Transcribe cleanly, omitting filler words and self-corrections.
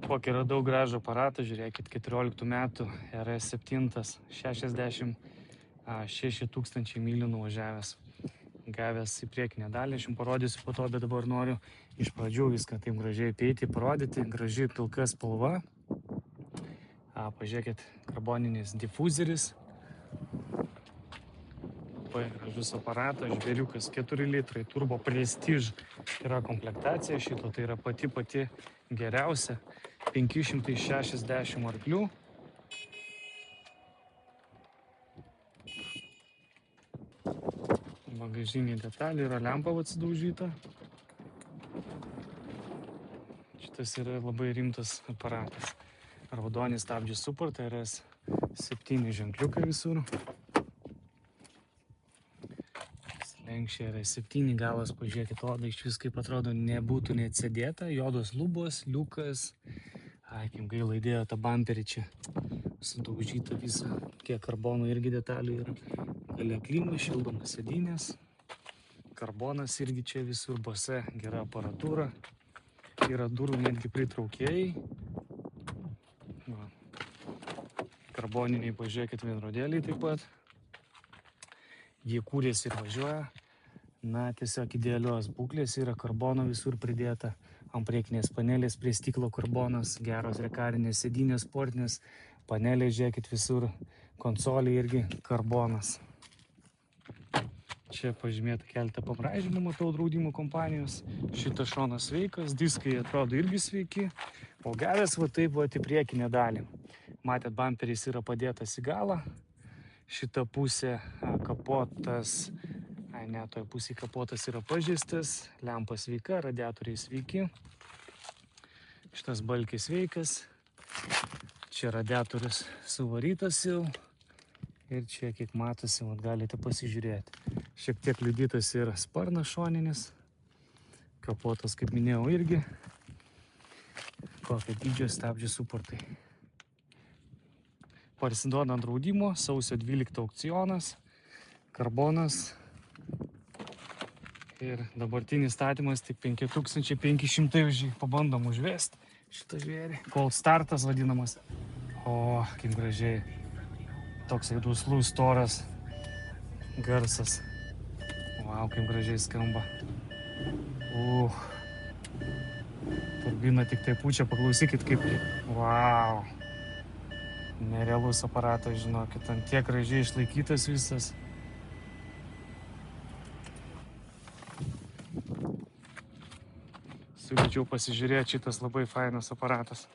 Kokį radau gražų aparatą, žiūrėkit, 14 metų RS7, 66 tūkstančiai mylių nuvažiavęs, gavęs į priekinę dalį. Aš jums parodysiu po to, bet dabar noriu iš pradžių viską taip gražiai apeiti, parodyti. Graži pilka spalva. Pažiūrėkit, karboninis difuzeris. Gražus aparatas, žvėriukas 4 litrai, turbo Prestige yra komplektacija šito, tai yra pati geriausia, 560 arklių. Bagažinė detalė, yra lempa atsidaužyta. Šitas yra labai rimtas aparatas. Raudoni stabdžių support, RS7 ženkliukai visur. Lenkščiai RS7 galas, pažiūrėkit, oda iš vis kaip atrodo nebūtų net sėdėta, jodos lubos, liukas. Kaip gaila įdėjo tą bamperį čia, sudaužyta visą, kiek karbono irgi detalių yra. Galia klimas, šildomas sėdynės, karbonas irgi čia visur, bose gera aparatūra. Yra durų netgi pritraukėjai. Karboniniai, pažiūrėkit, vienrodėliai taip pat. Jie kūrėsi ir važiuoja. Tiesiog idealios būklės, yra karbono visur pridėta. Ant priekinės panelės prie stiklo karbonas, geros rekarinės sėdynės, sportinės panelės, žiūrėkit visur. Konsolė irgi karbonas. Čia pažymėta keletą pabraižymų, matau, draudimo kompanijos. Šitas šonas sveikas, diskai atrodo irgi sveiki. O gavęs va taip va į priekinę dalį. Matėt, bamperis yra padėtas į galą. Šita pusė kapotas, toj pusė kapotas yra pažeistas, lempa sveika, radiatoriai sveiki. Šitas balkis sveikas. Čia radiatorius suvarytas jau. Ir čia, kiek matosi, galite pasižiūrėti. Šiek tiek liudytas yra sparnas šoninis. Kapotas, kaip minėjau, irgi. Kokio dydžio stabdžių suportai. Parsiduoda ant draudimo, sausio 12 aukcionas, karbonas. Ir dabartinis statymas tik 5500 už jį. Pabandom užvesti šitą žvėrį. Cold startas vadinamas. O, kaip gražiai. Toks duslus, storas garsas. Vau, kaip gražiai skamba. Turbina tik tai pučia, paklausykit kaip. Vau. Nerealus aparatas, žinokit, ant tiek gražiai išlaikytas visas. Siūlyčiau pasižiūrėti, šitas labai fainas aparatas.